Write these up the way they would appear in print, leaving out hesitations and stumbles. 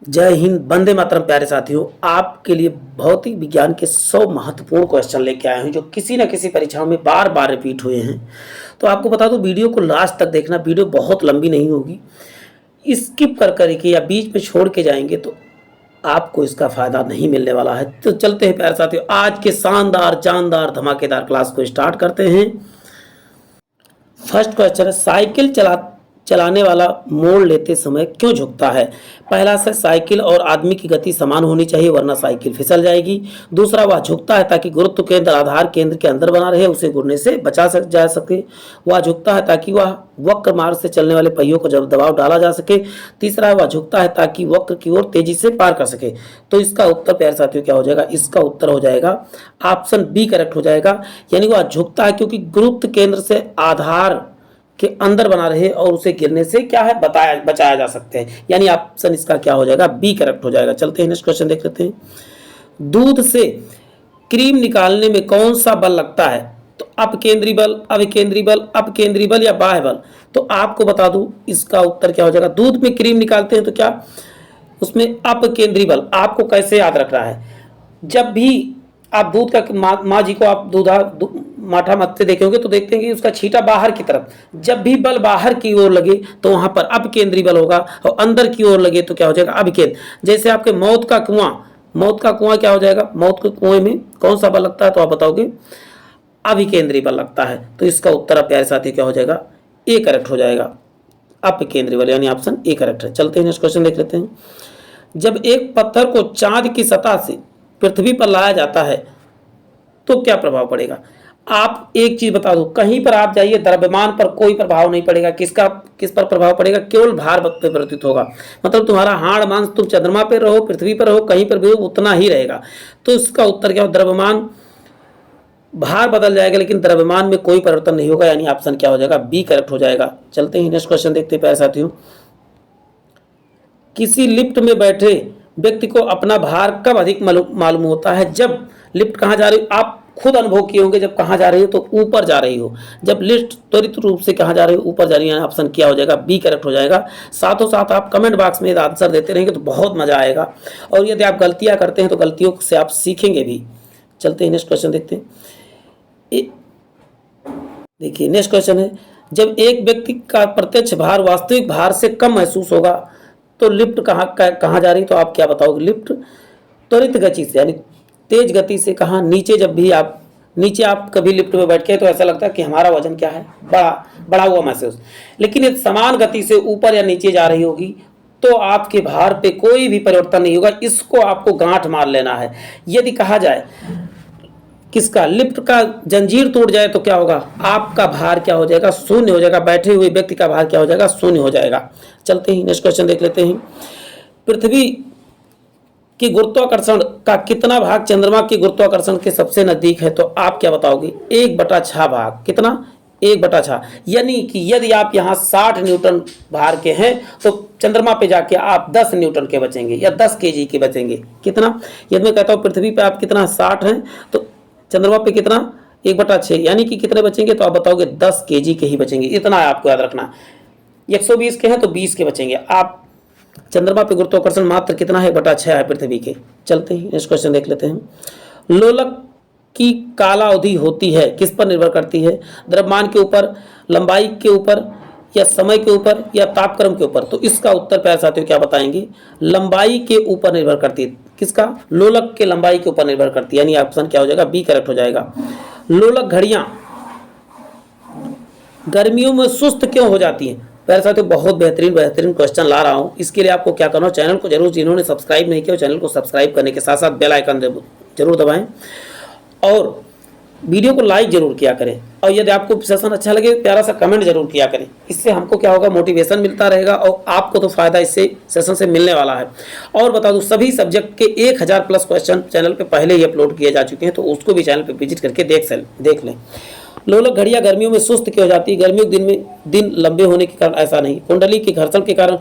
जय हिंद, वंदे मातरम। प्यारे साथियों, आपके लिए भौतिक विज्ञान के 100 महत्वपूर्ण क्वेश्चन लेके आए हैं जो किसी न किसी परीक्षाओं में बार बार रिपीट हुए हैं। तो आपको बता दूं, वीडियो को लास्ट तक देखना। वीडियो बहुत लंबी नहीं होगी। स्किप कर करके या बीच में छोड़ के जाएंगे तो आपको इसका फायदा नहीं मिलने वाला है। तो चलते हैं प्यारे साथियों, आज के शानदार जानदार धमाकेदार क्लास को स्टार्ट करते हैं। फर्स्ट क्वेश्चन है, साइकिल चलाने वाला मोड़ लेते समय क्यों झुकता है? पहला से साइकिल और आदमी की गति समान होनी चाहिए, वरना साइकिल फिसल जाएगी। दूसरा, वह झुकता है ताकि गुरुत्व केंद्र आधार केंद्र के अंदर बना रहे, उसे गिरने से जा सके। वह झुकता है ताकि वह वक्र मार्ग से चलने वाले पहियों को जब दबाव डाला जा सके। तीसरा, वह झुकता है ताकि वक्र की ओर तेजी से पार कर सके। तो इसका उत्तर प्यारे साथियों क्या हो जाएगा? इसका उत्तर हो जाएगा ऑप्शन बी करेक्ट हो जाएगा। यानी वह झुकता है क्योंकि गुरुत्व केंद्र से आधार के अंदर बना रहे और उसे गिरने से क्या है बचाया जा सकते हैं। यानी ऑप्शन इसका क्या हो जाएगा? बी करेक्ट हो जाएगा। चलते हैं नेक्स्ट क्वेश्चन देख लेते हैं। दूध से क्रीम निकालने में कौन सा बल लगता है? तो अपकेंद्री बल, अभिकेंद्री बल, अपकेंद्री बल या बाह्य बल? तो आपको बता दूं इसका उत्तर क्या हो जाएगा। दूध में क्रीम निकालते हैं तो क्या उसमें अपकेंद्री बल। आपको कैसे याद रखना है? जब भी आप दूध का माँ जी को आप माठा मथते देखे होंगे तो देखते हैं कि उसका छींटा बाहर की तरफ, जब भी बल बाहर की ओर लगे तो वहां पर अपकेंद्री बल होगा, और अंदर की ओर लगे तो क्या हो जाएगा? अभिकेंद्र। जैसे आपके मौत का कुआं क्या हो जाएगा? मौत के कुएं में कौन सा बल लगता है? तो आप बताओगे अभिकेंद्री बल लगता है। तो इसका उत्तर प्यारे साथी क्या हो जाएगा? ए करेक्ट हो जाएगा। अपकेंद्री बल यानी ऑप्शन ए करेक्ट है। चलते हैं नेक्स्ट क्वेश्चन देख लेते हैं। जब एक पत्थर को चांद की सतह से पृथ्वी पर लाया जाता है तो क्या प्रभाव पड़ेगा? आप एक चीज बता दो, कहीं पर आप जाइए, द्रव्यमान पर कोई प्रभाव नहीं पड़ेगा। किस पर प्रभाव पड़ेगा? केवल भार पे प्रतीत होगा। मतलब तुम्हारा हाड़ मांस, तुम चंद्रमा पे रहो, पृथ्वी पर रहो, कहीं पर भी हो, उतना ही रहेगा। तो इसका उत्तर क्या हो? द्रव्यमान, भार बदल जाएगा लेकिन द्रव्यमान में कोई परिवर्तन नहीं होगा। यानी ऑप्शन क्या हो जाएगा? बी करेक्ट हो जाएगा। चलते हैं नेक्स्ट क्वेश्चन देखते हैं प्यारे साथियों। किसी लिफ्ट में बैठे व्यक्ति को अपना भार कब अधिक मालूम होता है? जब लिफ्ट कहाँ जा रही हो, आप खुद अनुभव किए होंगे, जब कहाँ जा रही हो तो ऊपर जा रही हो। जब लिफ्ट त्वरित रूप से कहाँ जा रही हो? ऊपर जा रही है। ऑप्शन क्या हो जाएगा? बी करेक्ट हो जाएगा। साथों साथ आप कमेंट बॉक्स में आंसर देते रहेंगे तो बहुत मजा आएगा, और यदि आप गलतियां करते हैं तो गलतियों से आप सीखेंगे भी। चलते हैं नेक्स्ट क्वेश्चन देखते हैं। देखिए नेक्स्ट क्वेश्चन है, जब एक व्यक्ति का प्रत्यक्ष भार वास्तविक भार से कम महसूस होगा तो लिफ्ट कहाँ जा रही? तो आप क्या बताओगे? लिफ्ट त्वरित गति से यानी तेज गति से कहाँ? नीचे। जब भी आप कभी लिफ्ट में बैठ के तो ऐसा लगता है कि हमारा वजन क्या है? बड़ा हुआ महसूस। लेकिन यदि समान गति से ऊपर या नीचे जा रही होगी तो आपके भार पे कोई भी परिवर्तन नहीं होगा। इसको आपको गांठ मार लेना है। यदि कहा जाए किसका, लिफ्ट का जंजीर टूट जाए तो क्या होगा? आपका भार क्या हो जाएगा? शून्य हो जाएगा। बैठे हुए व्यक्ति का भार क्या हो जाएगा? शून्य हो जाएगा। चलते हैं नेक्स्ट क्वेश्चन देख लेते हैं। पृथ्वी की गुरुत्वाकर्षण का कितना भाग चंद्रमा के गुरुत्वाकर्षण के सबसे नजदीक है? तो आप क्या बताओगे? 1/6 भाग। कितना? 1/6। यानी कि यदि आप यहाँ 60 न्यूटन भार के हैं तो चंद्रमा पे जाके आप 10 न्यूटन के बचेंगे या 10 केजी के बचेंगे। कितना? यदि मैं कहता हूँ पृथ्वी पे आप कितना 60 हैं तो चंद्रमा पे कितना? 1/6। यानी कि कितने बचेंगे? तो आप बताओगे 10 केजी के ही बचेंगे। इतना आपको याद रखना। 120 के हैं तो 20 के बचेंगे। आप चंद्रमा पे गुरुत्वाकर्षण मात्र कितना है? 1/6 है पृथ्वी के। चलते हैं नेक्स्ट क्वेश्चन देख लेते हैं। लोलक की कालावधि होती है किस पर निर्भर करती है? द्रव्यमान के ऊपर, लंबाई के ऊपर, या समय के ऊपर, या तापक्रम के ऊपर? तो इसका उत्तर प्यारे साथियों क्या बताएंगे? लंबाई के ऊपर निर्भर करती है। किसका? लोलक के लंबाई के ऊपर निर्भर करती है। यानी ऑप्शन क्या हो जाएगा? बी करेक्ट हो जाएगा। लोलक घड़ियां गर्मियों में सुस्त क्यों हो जाती हैं? प्यारे साथियों बहुत बेहतरीन क्वेश्चन ला रहा हूं। इसके लिए आपको क्या करना हो, चैनल को जरूर, जिन्होंने सब्सक्राइब नहीं किया चैनल को सब्सक्राइब करने के साथ साथ बेल आइकन जरूर दबाएं और वीडियो को लाइक जरूर किया करें। और यदि आपको सेशन अच्छा लगे प्यारा सा कमेंट जरूर किया करें। इससे हमको क्या होगा? मोटिवेशन मिलता रहेगा और आपको तो फायदा इससे सेशन से मिलने वाला है। और बता दूं, सभी सब्जेक्ट के 1000 प्लस क्वेश्चन चैनल पे पहले ही अपलोड किए जा चुके हैं, तो उसको भी चैनल पे विजिट करके देख लें। लोलक घड़ियां गर्मियों में सुस्त क्यों हो जाती है? गर्मियों के दिन लंबे होने के कारण ऐसा नहीं, कुंडली के घर्षण के कारण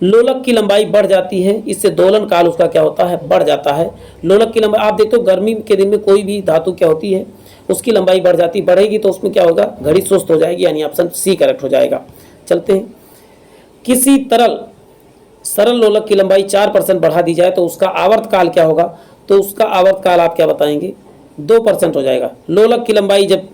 लोलक की लंबाई बढ़ जाती है। इससे दोलन काल उसका क्या होता है? बढ़ जाता है। लोलक की लंबाई आप देखते हो गर्मी के दिन में कोई भी धातु क्या होती है? उसकी लंबाई बढ़ जाती, बढ़ेगी तो उसमें क्या होगा? घड़ी सुस्त हो जाएगी। यानी ऑप्शन सी करेक्ट हो जाएगा। चलते हैं। किसी तरल सरल लोलक की लंबाई 4% बढ़ा दी जाए तो उसका आवर्तकाल क्या होगा? तो उसका आवर्तकाल आप क्या बताएंगे? 2% हो जाएगा। लोलक की लंबाई जब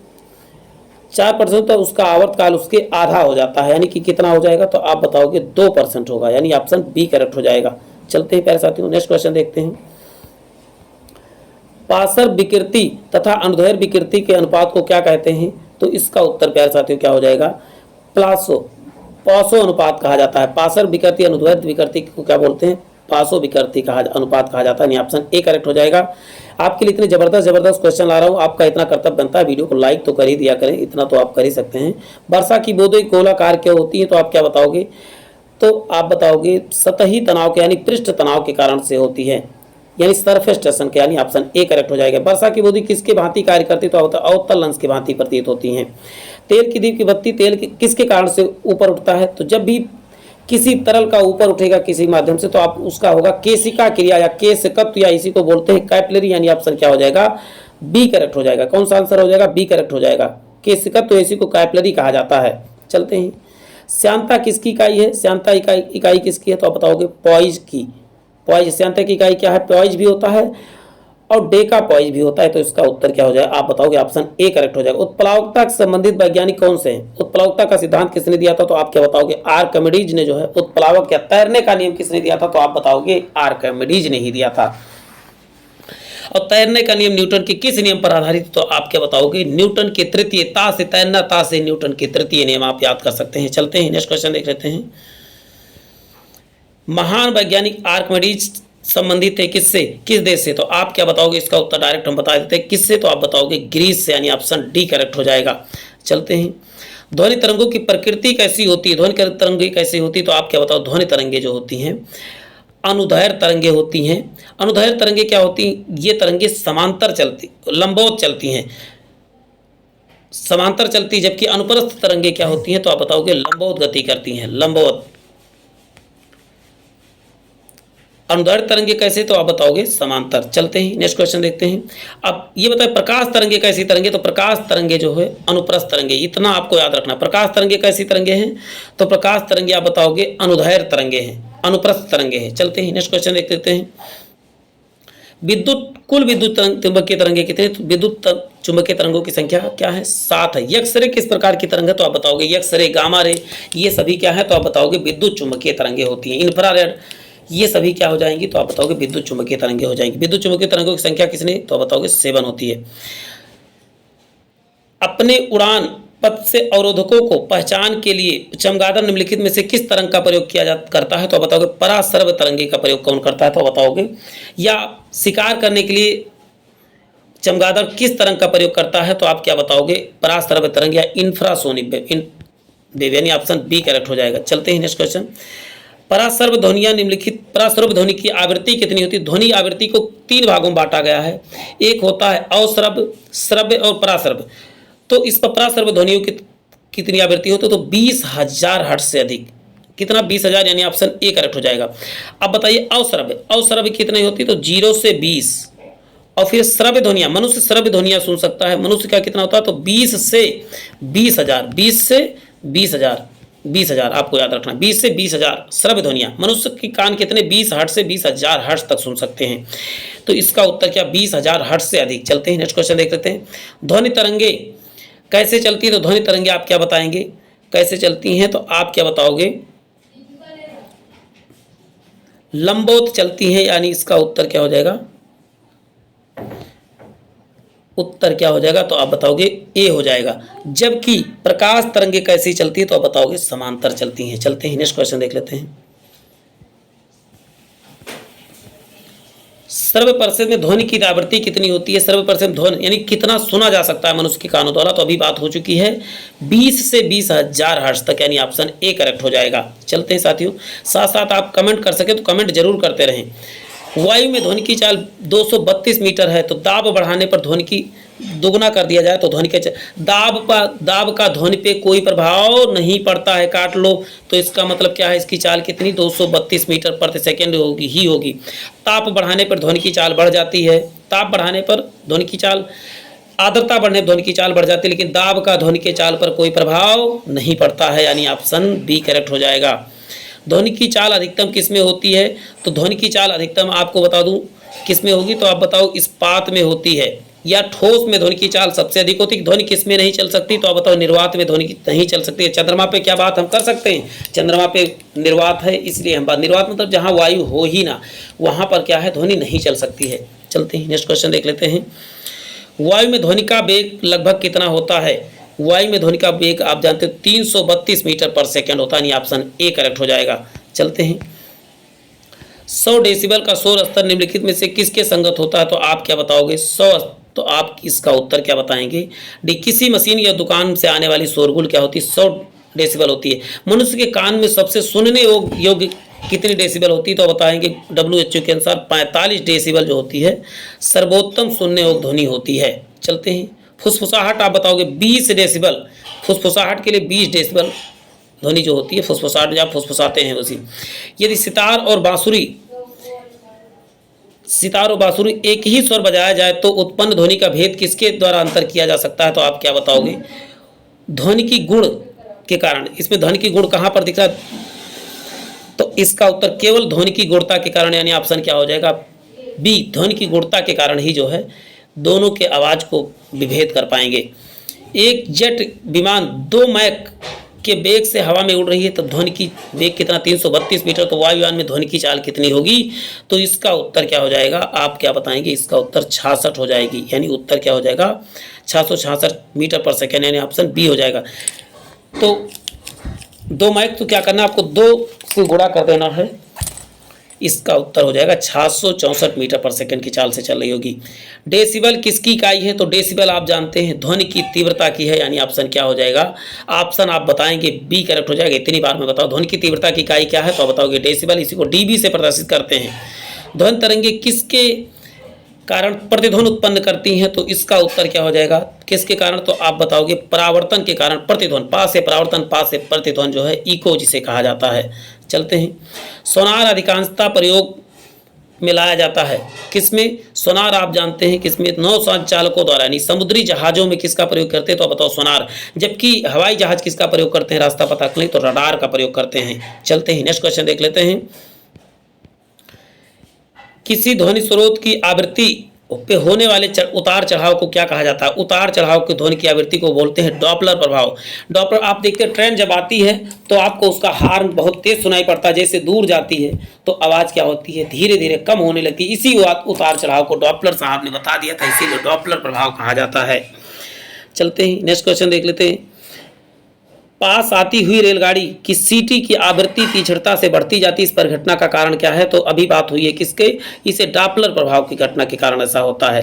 4% तो उसका आवर्तकाल उसके आधा हो जाता है, यानी कि कितना हो जाएगा? तो आप बताओगे 2% होगा, यानी ऑप्शन बी करेक्ट हो जाएगा। चलते हैं प्यारे साथियों, नेक्स्ट क्वेश्चन देखते हैं। पासर विकृति तथा अनुदैर्ध्य विकृति के अनुपात को क्या कहते हैं? तो इसका उत्तर प्यारे साथियों क्या हो जाएगा? प्लासो पासो अनुपात कहा जाता है। पासर विकृति अनुदैर्ध्य विकृति को क्या बोलते हैं? पासो विकृति कहा अनुपात कहा जाता है। ऑप्शन ए करेक्ट हो जाएगा। आपके लिए इतने जबरदस्त क्वेश्चन ला रहा हूँ, आपका इतना कर्तव्य बनता है वीडियो को लाइक तो कर ही दिया करें, इतना तो आप कर ही सकते हैं। वर्षा की बूंदें गोलाकार क्यों होती है? तो आप क्या बताओगे? तो आप बताओगे सतही तनाव के यानी पृष्ठ तनाव के कारण से होती है, यानी सरफेस टेंशन के, यानी ऑप्शन ए करेक्ट हो जाएगा। वर्षा की बूंदी किसके भांति कार्य करती है? तो अवतल अंश की भांति प्रतीत होती हैं। तेल की दीप की बत्ती तेल किसके कारण से ऊपर उठता है? तो जब भी किसी तरल का ऊपर उठेगा किसी माध्यम से तो आप उसका होगा केशिका क्रिया या केशकत्व, या इसी को बोलते हैं कैपिलरी, यानी ऑप्शन क्या हो जाएगा? बी करेक्ट हो जाएगा। कौन सा आंसर हो जाएगा? बी करेक्ट हो जाएगा। केशिकत्व इसी को कैपिलरी कहा जाता है। चलते हैं, श्यानता किसकी इकाई है? श्यानता इकाई किसकी है? तो आप बताओगे पॉइज की। पॉइज श्यानता की इकाई क्या है? पॉइज भी होता है और डेका पॉइज भी होता है। तो इसका उत्तर क्या हो जाएगा? आप बताओगे ऑप्शन ए करेक्ट हो जाएगा। उत्प्लावकता से संबंधित वैज्ञानिक कौन से हैं? उत्प्लावकता का सिद्धांत किसने दिया था? तो आप क्या बताओगे? आर्किमिडीज ने जो है उत्प्लावक या तैरने का नियम किसने दिया था? तो आप बताओगे आर्किमिडीज ने ही दिया था। और तैरने का नियम न्यूटन के किस नियम पर आधारित? तो आप क्या बताओगे? न्यूटन के तृतीय, ता से तैरना, ता से न्यूटन के तृतीय नियम आप याद कर सकते हैं। चलते हैं, नेक्स्ट क्वेश्चन देख लेते हैं। महान वैज्ञानिक आर्किमिडीज संबंधित है किससे? किस देश से? तो आप क्या बताओगे? इसका उत्तर डायरेक्ट हम बता देते हैं किससे, तो आप बताओगे ग्रीस से, यानी ऑप्शन डी करेक्ट हो जाएगा। चलते हैं, ध्वनि तरंगों की प्रकृति कैसी होती है? ध्वनि तरंगें कैसी होती है? तो आप क्या बताओ? ध्वनि तरंगें जो होती हैं अनुदैर्ध्य तरंगें होती हैं। अनुदैर्ध्य तरंगें क्या होती हैं? ये तरंगें समांतर चलती, लंबवत चलती हैं, समांतर चलती, जबकि अनुप्रस्थ तरंगें क्या होती हैं? तो आप बताओगे लंबवत गति करती हैं, लंबवत। अनुदैर्ध्य तरंगे कैसे? तो आप बताओगे समांतर। चलते हैं, नेक्स्ट क्वेश्चन देखते हैं। अब ये बताए प्रकाश तरंगे कैसी तरंगे? तो प्रकाश तरंगे जो है अनुप्रस्थ तरंगे, इतना आपको याद रखना। प्रकाश तरंगे कैसी तरंगे हैं? तो प्रकाश तरंगे आप बताओगे अनुदैर्ध्य तरंगे हैं, अनुप्रस्थ तरंगे हैं। चलते हैं, नेक्स्ट क्वेश्चन देख लेते हैं। कुल विद्युत चुंबकीय तरंगे कितने? तो विद्युत चुंबकीय तरंगों की संख्या क्या है? 7 है। एक्स रे किस प्रकार की तरंग है? तो आप बताओगे एक्स रे, गामा रे, ये सभी क्या है? तो आप बताओगे विद्युत चुंबकीय तरंगे होती हैं। इंफ्रारेड, ये सभी क्या हो जाएंगी? तो आप बताओगे विद्युत चुंबकीय तरंगे हो जाएंगी। विद्युत चुंबकीय तरंगों की संख्या किसने? तो आप बताओगे 7 होती है। अपने उड़ान पथ से अवरोधकों को पहचान के लिए चमगादड़ निम्नलिखित में से किस तरंग का प्रयोग किया करता है? तो आप बताओगे परासर्व तरंगे का प्रयोग कौन करता है? तो बताओगे। या शिकार करने के लिए चमगादड़ किस तरंग का प्रयोग करता है? तो आप क्या बताओगे? परासर्व तरंग या इंफ्रासोनिक वेव, यानी ऑप्शन बी करेक्ट हो जाएगा। चलते हैं, नेक्स्ट क्वेश्चन। परासर्व ध्वनियां निम्नलिखित, परासर्व ध्वनि की आवृत्ति कितनी होती है? ध्वनि आवृत्ति को 3 भागों में बांटा गया है। एक होता है अवश्रव्य, श्रव्य और परासर्व। तो इस पर परासर्व ध्वनियों की कितनी आवृत्ति होती है? तो 20,000 हर्ट्ज से अधिक। कितना? 20,000, यानी ऑप्शन ए करेक्ट हो जाएगा। अब बताइए अवश्रव्य, अवश्रव्य कितनी होती है? तो 0 से 20। और फिर श्रव्य ध्वनियां, मनुष्य श्रव्य ध्वनियां सुन सकता है, मनुष्य का कितना होता है? तो 20 से 20,000, 20 से 20,000, 20,000 आपको याद रखना, 20 से 20,000 श्रव्य ध्वनियां। मनुष्य के कान कितने? 20 हर्ट्ज से 20,000 हर्ट्ज तक सुन सकते हैं। तो इसका उत्तर क्या? 20,000 हर्ट्ज से अधिक। चलते हैं, नेक्स्ट क्वेश्चन देख लेते हैं। ध्वनि तरंगे कैसे चलती है? तो ध्वनि तरंगे आप क्या बताएंगे कैसे चलती हैं? तो आप क्या बताओगे? लंबवत चलती हैं, यानी इसका उत्तर क्या हो जाएगा? उत्तर क्या हो जाएगा? तो आप बताओगे ए हो जाएगा। जबकि प्रकाश तरंगे कैसी चलती है? तो आप बताओगे समांतर चलती हैं। चलते हैं, नेक्स्ट क्वेश्चन देख लेते हैं। सर्वप्रसिद्ध में ध्वनि की आवृत्ति कितनी होती है? सर्वप्रसिद्ध ध्वनि यानी कितना सुना जा सकता है मनुष्य के कानों द्वारा? तो अभी बात हो चुकी है 20 से 20,000 हर्ट्ज तक, यानी ऑप्शन ए करेक्ट हो जाएगा। चलते हैं साथियों, साथ साथ आप कमेंट कर सके तो कमेंट जरूर करते रहें। वायु में ध्वनि की चाल 232 मीटर है, तो दाब बढ़ाने पर ध्वनि की दोगुना कर दिया जाए तो ध्वनि के दाब का ध्वनि पे कोई प्रभाव नहीं पड़ता है, काट लो। तो इसका मतलब क्या है? इसकी चाल कितनी? 232 मीटर प्रति सेकेंड होगी। ताप बढ़ाने पर ध्वनि की चाल बढ़ जाती है, ताप बढ़ाने पर ध्वनि की चाल, आर्द्रता बढ़ने पर ध्वनि की चाल बढ़ जाती है, लेकिन दाब का ध्वनि के चाल पर कोई प्रभाव नहीं पड़ता है, यानी ऑप्शन बी करेक्ट हो जाएगा। ध्वनि की चाल अधिकतम किस में होती है? तो ध्वनि की चाल अधिकतम आपको बता दूं किस में होगी, तो आप बताओ इस्पात में होती है या ठोस में ध्वनि की चाल सबसे अधिक होती है। ध्वनि किस में नहीं चल सकती, तो आप बताओ निर्वात में ध्वनि नहीं चल सकती है। चंद्रमा पे क्या बात हम कर सकते हैं? चंद्रमा पे निर्वात है, इसलिए हम बात, निर्वात मतलब जहाँ वायु हो ही ना, वहाँ पर क्या है, ध्वनि नहीं चल सकती है। चलते हैं नेक्स्ट क्वेश्चन देख लेते हैं। वायु में ध्वनि का वेग लगभग कितना होता है? वायु में ध्वनि का वेग आप जानते हो 332 मीटर पर सेकेंड होता है, यानी ऑप्शन ए करेक्ट हो जाएगा। चलते हैं। 100 डेसिबल का शोर स्तर निम्नलिखित में से किसके संगत होता है? तो आप क्या बताओगे? 100, तो आप इसका उत्तर क्या बताएंगे? डी, किसी मशीन या दुकान से आने वाली शोरगुल क्या होती है? 100 डेसिबल होती है। मनुष्य के कान में सबसे सुनने योग्य कितनी डेसिबल होती है? तो बताएंगे WHO के अनुसार 45 डेसिबल जो होती है सर्वोत्तम सुनने योग्य ध्वनि होती है। चलते हैं। फुसफुसाहट आप बताओगे 20 डेसिबल, फुसफुसाहट के लिए 20 डेसिबल ध्वनि जो होती है, फुसफुसाहट जब फुसफुसाते हैं उसी। यदि सितार और बांसुरी एक ही स्वर बजाया जाए तो उत्पन्न ध्वनि का भेद किसके द्वारा अंतर किया जा सकता है? तो आप क्या बताओगे? ध्वनि की गुण के कारण। इसमें ध्वनि की गुण कहाँ पर दिख रहा है? तो इसका उत्तर केवल ध्वनि की गुणता के कारण, यानी ऑप्शन क्या हो जाएगा? बी, ध्वनि की गुणता के कारण ही जो है दोनों के आवाज को विभेद कर पाएंगे। एक जेट विमान 2 मैक के वेग से हवा में उड़ रही है, तो ध्वनि की वेग कितना? 332 मीटर। तो वायुयान में ध्वनि की चाल कितनी होगी? तो इसका उत्तर क्या हो जाएगा? आप क्या बताएंगे? इसका उत्तर 66 हो जाएगी, यानी उत्तर क्या हो जाएगा? 666 मीटर पर सेकेंड, यानी ऑप्शन बी हो जाएगा। तो 2 मैक तो क्या करना है आपको? 2 से गुणा कर देना है, इसका उत्तर हो जाएगा 664 मीटर पर सेकंड की चाल से चल रही होगी। डेसिबल किसकी इकाई है? तो डेसिबल आप जानते हैं ध्वनि की तीव्रता की है, यानी ऑप्शन क्या हो जाएगा? ऑप्शन आप बताएंगे बी करेक्ट हो जाएगा। इतनी बार मैं बताओ ध्वनि की तीव्रता की इकाई क्या है, तो बताओगे डेसिबल, इसी को डीबी से प्रदर्शित करते हैं। ध्वनि तरंगे किसके कारण प्रतिध्वनि उत्पन्न करती हैं? तो इसका उत्तर क्या हो जाएगा? किसके कारण? तो आप बताओगे परावर्तन के कारण प्रतिध्वनि। पास से परावर्तन, पास से प्रतिध्वनि जो है इको जिसे कहा जाता है। चलते हैं। सोनार अधिकांशतः प्रयोग में लाया जाता है किसमें? सोनार आप जानते हैं किसमें? नौ संचालकों द्वारा, यानी समुद्री जहाजों में किसका प्रयोग करते हैं? तो बताओ सोनार। जबकि हवाई जहाज किसका प्रयोग करते हैं रास्ता पता करने? तो रडार का प्रयोग करते हैं। चलते हैं नेक्स्ट क्वेश्चन देख लेते हैं। किसी ध्वनि स्रोत की आवृत्ति पे होने वाले उतार चढ़ाव को क्या कहा जाता है? उतार चढ़ाव की ध्वनि की आवृत्ति को बोलते हैं डॉपलर प्रभाव। डॉपलर आप देखते हैं ट्रेन जब आती है तो आपको उसका हार्न बहुत तेज सुनाई पड़ता है, जैसे दूर जाती है तो आवाज़ क्या होती है? धीरे धीरे कम होने लगती है। इसी उतार चढ़ाव को डॉपलर साहब ने बता दिया था, इसीलिए डॉपलर प्रभाव कहा जाता है। चलते हैं नेक्स्ट क्वेश्चन देख लेते हैं। पास आती हुई रेलगाड़ी की सीटी की आवृत्ति तीक्ष्णता से बढ़ती जाती, इस परिघटना का कारण क्या है? तो अभी बात हुई है किसके? इसे डॉपलर प्रभाव की घटना के कारण ऐसा होता है।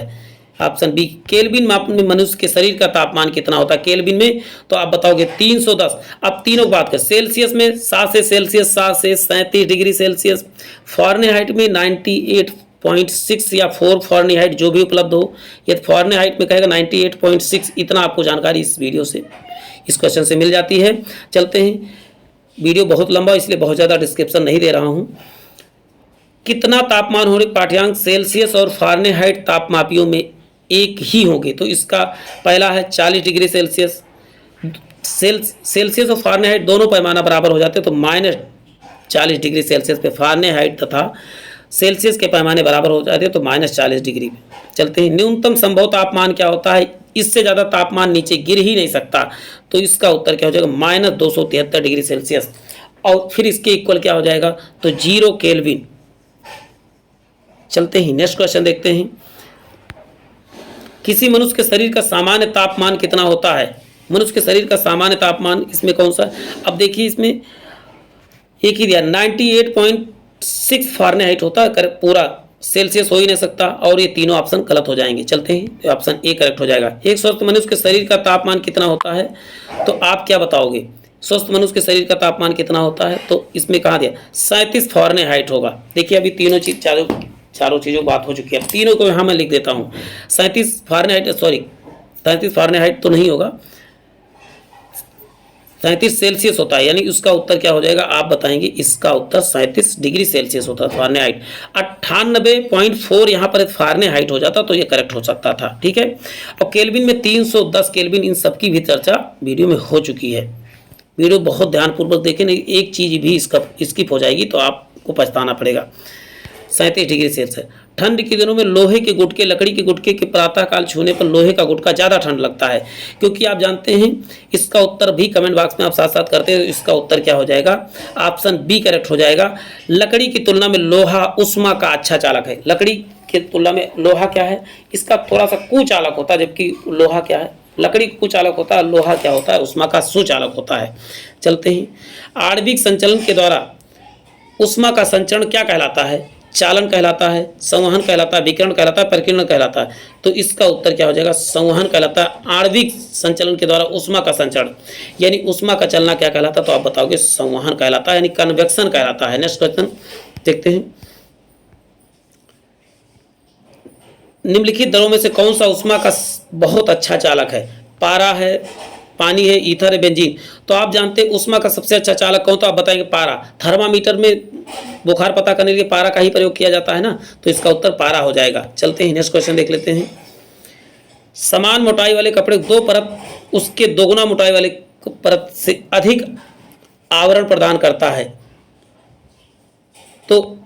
Option B. केल्विन माप में मनुष्य के शरीर का तापमान कितना होता है केल्विन में? तो आप बताओगे 310। अब तीनों की बात करें। सेल्सियस में 7 से सेल्सियस 7 से 37 डिग्री सेल्सियस, फ़ारेनहाइट में 98.6 या 4 फ़ारेनहाइट जो भी उपलब्ध हो। यदि फ़ारेनहाइट में कहेगा 98.6, इतना आपको जानकारी इस वीडियो से, इस क्वेश्चन से मिल जाती है। चलते हैं। वीडियो बहुत लंबा इसलिए बहुत ज़्यादा डिस्क्रिप्शन नहीं दे रहा हूँ। कितना तापमान होने पाठ्यांक सेल्सियस और फ़ारेनहाइट तापमापियों में एक ही होंगे? तो इसका पहला है 40 डिग्री सेल्सियस। सेल्सियस और फ़ारेनहाइट दोनों पैमाना बराबर हो जाते हैं, तो -40 डिग्री सेल्सियस पे फ़ारेनहाइट तथा सेल्सियस के पैमाने बराबर हो जाते हैं, तो -40 डिग्री पे। चलते हैं। न्यूनतम संभव तापमान क्या होता है? इससे ज़्यादा तापमान नीचे गिर ही नहीं सकता, तो इसका उत्तर क्या हो जाएगा? -273 डिग्री सेल्सियस। और फिर इसके इक्वल क्या हो जाएगा? तो 0 केल्विन। चलते हैं नेक्स्ट क्वेश्चन देखते हैं। किसी मनुष्य के शरीर का सामान्य तापमान कितना होता है? मनुष्य के शरीर का सामान्य तापमान इसमें कौन सा? अब देखिए इसमें एक ही दिया 98.6 फ़ारेनहाइट होता है, पूरा सेल्सियस हो ही नहीं सकता, और ये तीनों ऑप्शन गलत हो जाएंगे। चलते हैं। तो ऑप्शन ए करेक्ट हो जाएगा। एक स्वस्थ मनुष्य के शरीर का तापमान कितना होता है? तो आप क्या बताओगे? स्वस्थ मनुष्य के शरीर का तापमान कितना होता है? तो इसमें कहाँ दिया? 37 फ़ारेनहाइट होगा। देखिए अभी तीनों चीज़ चारों चीज़ों बात हो चुकी है। अब तीनों को यहाँ मैं लिख देता हूँ। 37 फ़ारेनहाइट, सॉरी 37 फ़ारेनहाइट तो नहीं होगा, 37 सेल्सियस होता है, यानी उसका उत्तर क्या हो जाएगा? आप बताएंगे। इसका उत्तर 37 डिग्री सेल्सियस होता है फ़ारेनहाइट। 98.4 यहाँ पर फ़ारेनहाइट हो जाता तो ये करेक्ट हो सकता था। ठीक है। और केल्विन में 310 केल्विन, इन सब की भी चर्चा वीडियो में हो चुकी है। वीडियो बहुत ध्यानपूर्वक देखें, नहीं एक चीज़ भी इसका स्किप हो जाएगी तो आपको पछताना पड़ेगा। 37 डिग्री सेल्सियस। ठंड के दिनों में लोहे के गुटके, लकड़ी के गुटके के प्रातःकाल छूने पर लोहे का गुटका ज़्यादा ठंड लगता है, क्योंकि आप जानते हैं। इसका उत्तर भी कमेंट बॉक्स में आप साथ साथ करते हैं, इसका उत्तर क्या हो जाएगा? ऑप्शन बी करेक्ट हो जाएगा। लकड़ी की तुलना में लोहा उष्मा का अच्छा चालक है। लकड़ी की तुलना में लोहा क्या है? इसका थोड़ा सा कुचालक होता है, जबकि लोहा क्या है? लकड़ी कुचालक होता है, लोहा क्या होता है? उष्मा का सुचालक होता है। चलते हैं। आणविक संचलन के द्वारा उष्मा का संचरण क्या कहलाता है? चालन कहलाता है, संवहन कहलाता है, विकिरण कहलाता है, प्रकीर्णन कहलाता है। तो इसका उत्तर क्या हो जाएगा? संवहन कहलाता है। आणविक संचलन के द्वारा उष्मा का संचरण यानी उष्मा का चलना क्या कहलाता है? तो आप बताओगे संवहन कहलाता है, यानी कन्वेक्शन कहलाता है। नेक्स्ट क्वेश्चन देखते हैं। निम्नलिखित द्रवों में से कौन सा उष्मा का बहुत अच्छा चालक है? पारा है, पानी है, ईथर है, बेंजीन। तो आप जानते हैं उष्मा का सबसे अच्छा चालक कौन? तो आप बताएंगे पारा। थर्मामीटर में बुखार पता करने के लिए पारा का ही प्रयोग किया जाता है ना, तो इसका उत्तर पारा हो जाएगा। चलते हैं नेक्स्ट क्वेश्चन देख लेते हैं। समान मोटाई वाले कपड़े दो परत उसके दोगुना मोटाई वाले परत से अधिक आवरण प्रदान करता है, तो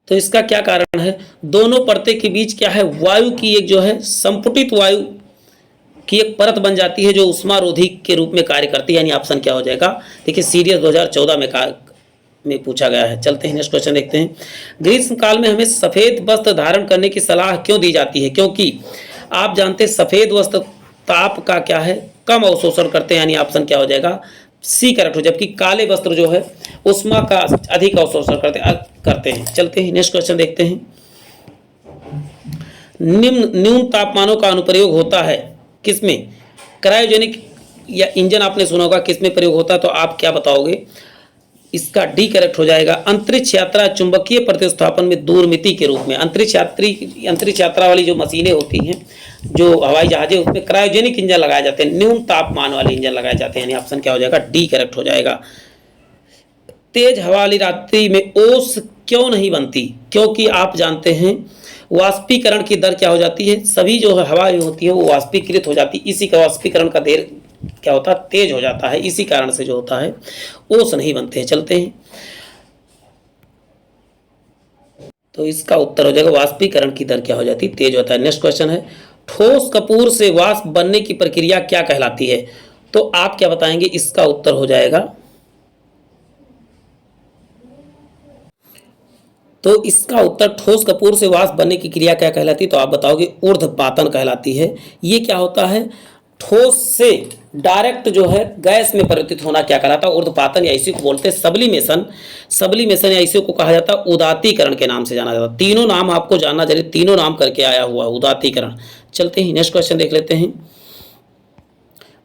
इसका क्या कारण है? दोनों परतें के बीच क्या है? वायु की एक जो है संपुटित वायु की एक परत बन जाती है, जो उष्मारोधी के रूप में कार्य करती है। यानी ऑप्शन क्या हो जाएगा? देखिए सीरीज 2014 में पूछा गया है। चलते हैं नेक्स्ट क्वेश्चन देखते हैं। ग्रीष्म काल में हमें सफेद वस्त्र धारण करने की सलाह क्यों दी जाती है? क्योंकि आप जानते हैं सफेद वस्त्र ताप का क्या है? कम अवशोषण करते हैं। यानी ऑप्शन क्या हो जाएगा? सी करेक्ट हो। जबकि काले वस्त्र जो है उष्मा का अधिक अवशोषण करते हैं। चलते हैं नेक्स्ट क्वेश्चन देखते हैं। न्यून तापमानों का अनुप्रयोग होता है किसमें? क्रायोजेनिक या इंजन आपने सुना होगा, किसमें प्रयोग होता है? तो आप क्या बताओगे? इसका डी करेक्ट हो जाएगा। अंतरिक्ष यात्रा चुंबकीय प्रतिस्थापन में दूरमिति के रूप में अंतरिक्ष यात्रा वाली जो मशीनें होती हैं, जो हवाई जहाजें, उसमें क्रायोजेनिक इंजन लगाए जाते हैं, न्यून तापमान वाले इंजन लगाए जाते हैं। यानी ऑप्शन क्या हो जाएगा? डी करेक्ट हो जाएगा। तेज हवा वाली रात्रि में ओस क्यों नहीं बनती? क्योंकि आप जानते हैं वाष्पीकरण की दर क्या हो जाती है? सभी जो हवा होती है वो वाष्पीकृत हो जाती है। इसी का वाष्पीकरण का देर क्या होता है? तेज हो जाता है। इसी कारण से जो होता है ओस नहीं बनते हैं। चलते हैं। तो इसका उत्तर हो जाएगा वाष्पीकरण की दर क्या हो जाती है? तेज होता है। नेक्स्ट क्वेश्चन है। ठोस कपूर से वाष्प बनने की प्रक्रिया क्या कहलाती है? तो आप क्या बताएंगे? इसका उत्तर हो जाएगा, तो इसका उत्तर ठोस कपूर से वाष्प बनने की क्रिया क्या कहलाती है? तो आप बताओगे ऊर्ध्वपातन कहलाती है। ये क्या होता है? ठोस से डायरेक्ट जो है गैस में परिवर्तित होना क्या कहलाता है? ऊर्ध्वपातन, या इसी को बोलते हैं सब्लिमेशन या इसी को कहा जाता है उदातीकरण के नाम से जाना जाता है। तीनों नाम आपको जानना जरूरी, तीनों नाम करके आया हुआ उदातीकरण। चलते हैं नेक्स्ट क्वेश्चन देख लेते हैं।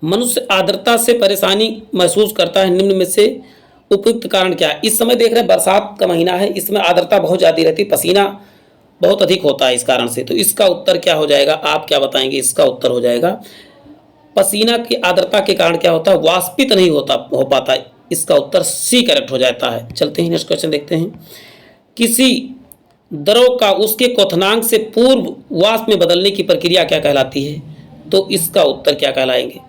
मनुष्य आर्द्रता से परेशानी महसूस करता है, निम्न में से उपयुक्त कारण क्या है? इस समय देख रहे हैं बरसात का महीना है, इसमें आर्द्रता बहुत ज़्यादा रहती है, पसीना बहुत अधिक होता है इस कारण से। तो इसका उत्तर क्या हो जाएगा? आप क्या बताएंगे? इसका उत्तर हो जाएगा पसीना की आर्द्रता के कारण क्या होता है? वाष्पित नहीं हो पाता। इसका उत्तर सी करेक्ट हो जाता है। चलते हैं नेक्स्ट क्वेश्चन देखते हैं। किसी द्रव का उसके क्वथनांक से पूर्व वाष्प में बदलने की प्रक्रिया क्या कहलाती है? तो इसका उत्तर क्या कहलाएंगे?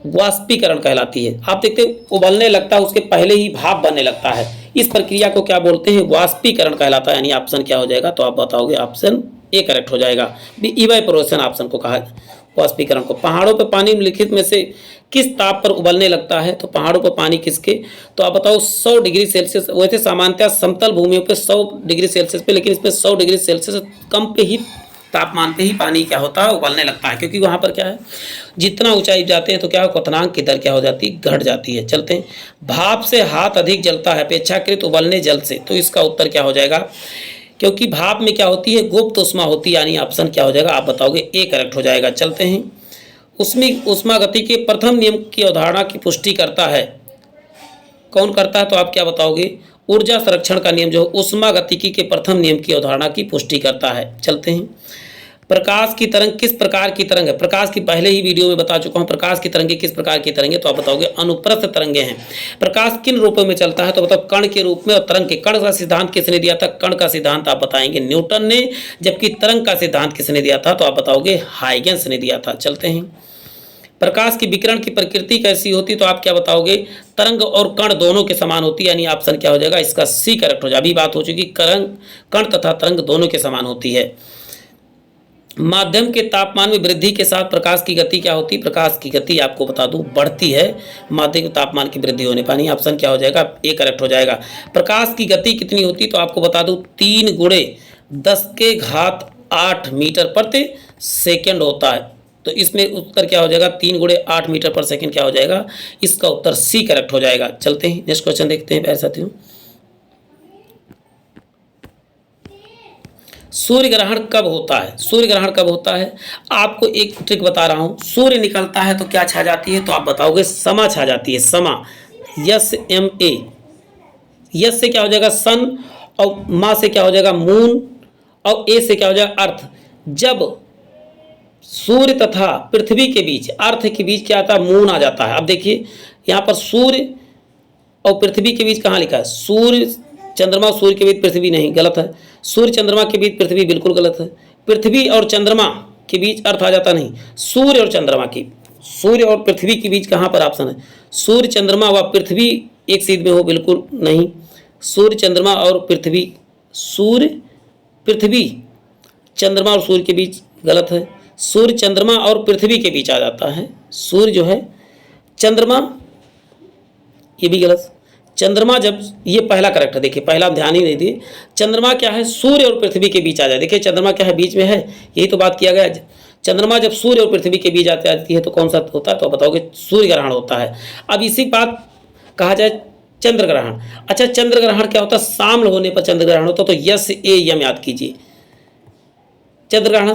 वाष्पीकरण कहलाती है। आप देखते हैं उबलने लगता है, उसके पहले ही भाप बनने लगता है, इस प्रक्रिया को क्या बोलते हैं? वाष्पीकरण कहलाता है। यानी ऑप्शन क्या हो जाएगा? तो आप बताओगे ऑप्शन ए करेक्ट हो जाएगा। इवेपोरेशन ऑप्शन को कहा वाष्पीकरण को। पहाड़ों पर पानी निम्नलिखित में से किस ताप पर उबलने लगता है? तो पहाड़ों पर पानी किसके? तो आप बताओ 100 डिग्री सेल्सियस। वैसे सामान्यतः समतल भूमियों पर 100 डिग्री सेल्सियस पे, लेकिन इसमें 100 डिग्री सेल्सियस कम पे ही तापमान पे ही पानी क्या होता है? उबलने लगता है, क्योंकि वहाँ पर क्या है, जितना ऊंचाई जाते हैं तो क्या क्वथनांक की दर क्या हो जाती है? घट जाती है। चलते हैं। भाप से हाथ अधिक जलता है अपेक्षाकृत उबलने जल से। तो इसका उत्तर क्या हो जाएगा? क्योंकि भाप में क्या होती है? गुप्त उष्मा होती है। यानी ऑप्शन क्या हो जाएगा? आप बताओगे ए करेक्ट हो जाएगा। चलते हैं। उसमें उष्मा गति के प्रथम नियम की अवधारणा की पुष्टि करता है, कौन करता है? तो आप क्या बताओगे? ऊर्जा संरक्षण का नियम जो उष्मा गतिकी के प्रथम नियम की अवधारणा की पुष्टि करता है। चलते हैं। प्रकाश की तरंग किस प्रकार की तरंग है? प्रकाश की पहले ही वीडियो में बता चुका हूं। प्रकाश की तरंगे किस प्रकार की तरंगे? तो आप बताओगे अनुप्रस्थ तरंगे हैं। प्रकाश किन रूपों में चलता है? तो बताओ कण के रूप में और तरंग के। कण का सिद्धांत किसने दिया था? कण का सिद्धांत आप बताएंगे न्यूटन ने, जबकि तरंग का सिद्धांत किसने दिया था? तो आप बताओगे हाइगेंस ने दिया था। चलते हैं। प्रकाश की विकिरण की प्रकृति कैसी होती, तो आप क्या बताओगे, तरंग और कण दोनों के समान होती है, यानी ऑप्शन क्या हो जाएगा, इसका सी करेक्ट हो जाएगा। अभी बात हो चुकी, कण तथा तरंग दोनों के समान होती है। माध्यम के तापमान में वृद्धि के साथ प्रकाश की गति क्या होती है, प्रकाश की गति आपको बता दूं बढ़ती है माध्यम के तापमान की वृद्धि होने पर, ऑप्शन क्या हो जाएगा, ए करेक्ट हो जाएगा। प्रकाश की गति कितनी होती, तो आपको बता दूं 3 गुणे 10⁸ मीटर प्रति सेकेंड होता है। तो इसमें उत्तर क्या हो जाएगा, 3 गुणे 8 मीटर पर सेकेंड क्या हो जाएगा, इसका उत्तर सी करेक्ट हो जाएगा। चलते हैं नेक्स्ट क्वेश्चन देखते हैं प्यारे साथियों। सूर्य ग्रहण कब होता है, सूर्य ग्रहण कब होता है, आपको एक ट्रिक बता रहा हूं। सूर्य निकलता है तो क्या छा जाती है, तो आप बताओगे समा छा जाती है, समा, SMA। यस से क्या हो जाएगा सन, और मा से क्या हो जाएगा मून, और ए से क्या हो जाएगा अर्थ। जब सूर्य तथा पृथ्वी के बीच, अर्थ के बीच क्या आता है, मून आ जाता है। अब देखिए यहाँ पर सूर्य और पृथ्वी के बीच कहाँ लिखा है, सूर्य चंद्रमा, सूर्य के बीच पृथ्वी नहीं, गलत है। सूर्य चंद्रमा के बीच पृथ्वी बिल्कुल गलत है। पृथ्वी और चंद्रमा के बीच अर्थ आ जाता नहीं, सूर्य और चंद्रमा की, सूर्य और पृथ्वी के बीच कहाँ पर ऑप्शन है, सूर्य चंद्रमा व पृथ्वी एक सीध में हो, बिल्कुल नहीं। सूर्य चंद्रमा और पृथ्वी, सूर्य पृथ्वी चंद्रमा और सूर्य के बीच गलत है। सूर्य चंद्रमा और पृथ्वी के बीच आ जाता है, सूर्य जो है चंद्रमा, ये भी गलत। चंद्रमा जब, ये पहला करेक्ट है, देखिए पहला ध्यान ही नहीं दिए। चंद्रमा क्या है, सूर्य और पृथ्वी के बीच आ जाए, देखिए चंद्रमा क्या है, बीच में है, यही तो बात किया गया। चंद्रमा जब सूर्य और पृथ्वी के बीच आती है तो कौन सा होता है, तो बताओगे सूर्य ग्रहण होता है। अब इसी बात कहा जाए चंद्र ग्रहण। अच्छा चंद्र ग्रहण क्या होता है, शाम होने पर चंद्र ग्रहण होता है, तो यस ए यम याद कीजिए। चंद्र ग्रहण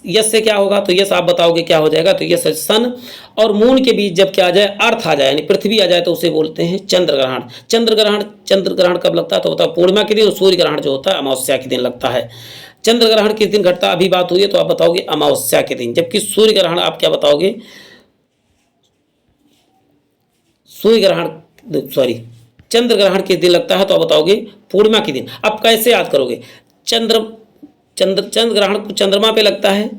यस से क्या होगा, तो यस आप बताओगे क्या हो जाएगा, तो यस सन और मून के बीच जब क्या आ जाए, अर्थ आ जाए यानी पृथ्वी आ जाए, तो उसे बोलते हैं चंद्र ग्रहण। चंद्र ग्रहण कब लगता है, तो बताओ पूर्णिमा के दिन, और सूर्य ग्रहण जो होता है अमावस्या के दिन लगता है। चंद्र ग्रहण किस दिन घटता है, अभी बात हुई है, तो आप बताओगे अमावस्या के दिन। जबकि सूर्य ग्रहण आप क्या बताओगे, चंद्र ग्रहण किस दिन लगता है, तो आप बताओगे पूर्णिमा के दिन। अब कैसे याद करोगे, चंद्र ग्रहण चंद्रमा पे लगता है,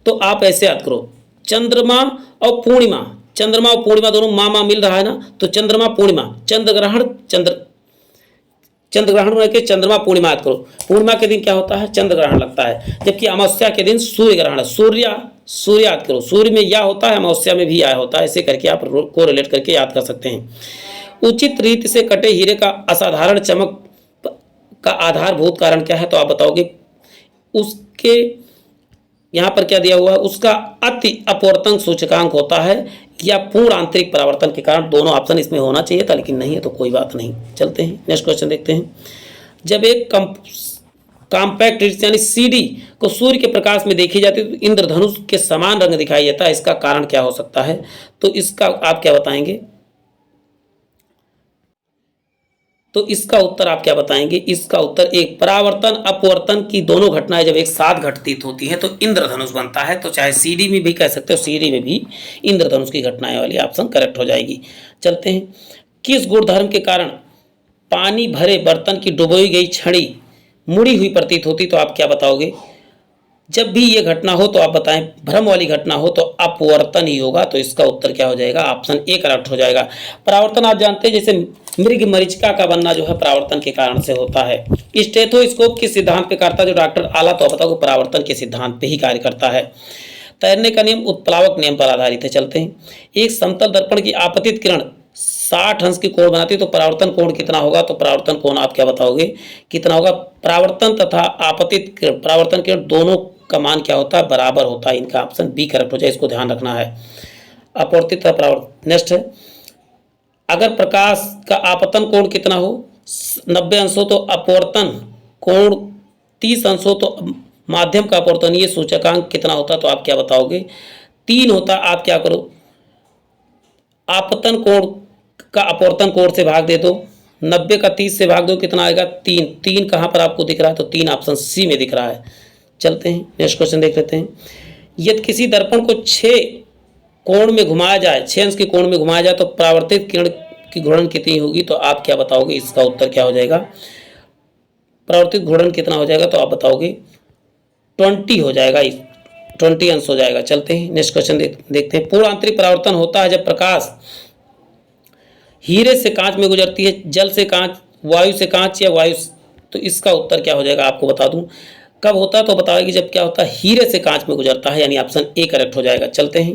तो आप ऐसे याद करो, चंद्रमा और पूर्णिमा, चंद्रमा और पूर्णिमा दोनों माँ मिल रहा है ना, तो चंद्रमा पूर्णिमा, चंद्र ग्रहण में के चंद्रमा पूर्णिमा याद करो। पूर्णिमा के दिन क्या होता है, चंद्र ग्रहण लगता है। जबकि अमावस्या के दिन सूर्य ग्रहण है, सूर्य याद करो, सूर्य में या होता है, अमावस्या में भी या होता है, ऐसे करके आप को रिलेट करके याद कर सकते हैं। उचित रीति से कटे हीरे का असाधारण चमक का आधारभूत कारण क्या है, तो आप बताओगे उसके यहाँ पर क्या दिया हुआ है, उसका अति अपवर्तन सूचकांक होता है या पूर्ण आंतरिक परावर्तन के कारण। दोनों ऑप्शन इसमें होना चाहिए था, लेकिन नहीं है तो कोई बात नहीं। चलते हैं नेक्स्ट क्वेश्चन देखते हैं। जब एक कॉम्पैक्ट यानी CD को सूर्य के प्रकाश में देखी जाती है तो इंद्रधनुष के समान रंग दिखाई देता है, इसका कारण क्या हो सकता है, तो इसका आप क्या बताएंगे, तो इसका उत्तर आप क्या बताएंगे, इसका उत्तर एक परावर्तन अपवर्तन की दोनों घटनाएं जब एक साथ घटित होती हैं तो इंद्रधनुष बनता है। तो चाहे CD में भी कह सकते हो, CD में भी इंद्रधनुष की घटनाएं वाली ऑप्शन करेक्ट हो जाएगी। चलते हैं, किस गुणधर्म के कारण पानी भरे बर्तन की डुबोई गई छड़ी मुड़ी हुई प्रतीत होती, तो आप क्या बताओगे, जब भी ये घटना हो तो आप बताएं, भ्रम वाली घटना हो तो अपवर्तन ही होगा, तो इसका उत्तर क्या हो जाएगा, ऑप्शन ए करेक्ट हो जाएगा। परावर्तन आप जानते हैं, जैसे मृग मरीचिका का बनना जो है परावर्तन के कारण से होता है। स्टेथोस्कोप किस सिद्धांत पे करता है, जो डॉक्टर आला, तो बताओ परावर्तन के सिद्धांत पे ही कार्य करता है। तैरने का नियम उत्प्लावक नियम पर आधारित है। चलते हैं, एक समतल दर्पण की आपतित किरण 60 अंश की कोण बनाती है, तो परावर्तन कोण कितना होगा, तो परावर्तन कोण आप क्या बताओगे कितना होगा। परावर्तन तथा आपतित किरण, परावर्तन किरण दोनों का मान क्या होता है, बराबर होता है। इनका ऑप्शन बी करेक्ट हो जाए, इसको ध्यान रखना है। अपवर्तित तथा परावर्तन। नेक्स्ट है, अगर प्रकाश का आपतन कोण कितना हो, 90 अंश हो, तो अपवर्तन कोण 30 अंश हो, तो माध्यम का अपवर्तनीय सूचकांक कितना होता, तो आप क्या बताओगे 3 होता। आप क्या करो, आपतन कोण का अपवर्तन कोण से भाग दे दो, 90 का 30 से भाग दो, कितना आएगा 3। 3 कहाँ पर आपको दिख रहा है, तो 3 ऑप्शन सी में दिख रहा है। चलते हैं नेक्स्ट क्वेश्चन देख लेते हैं। यदि किसी दर्पण को 6 कोण में घुमाया जाए, 6 अंश के कोण में घुमाया जाए, तो परावर्तित किरण की घूर्णन कितनी होगी, तो आप क्या बताओगे, इसका उत्तर क्या हो जाएगा, परावर्तित घूर्णन कितना हो जाएगा, तो आप बताओगे 20 हो जाएगा। 20 अंश हो जाएगा। चलते हैं नेक्स्ट क्वेश्चन देखते हैं। पूर्ण आंतरिक परावर्तन होता है जब प्रकाश हीरे से कांच में गुजरती है, जल से कांच, वायु से कांच या वायु तो इसका उत्तर क्या हो जाएगा आपको बता दूं। कब होता है तो बताओगे कि जब क्या होता है, हीरे से कांच में गुजरता है, यानी ऑप्शन ए करेक्ट हो जाएगा। चलते हैं।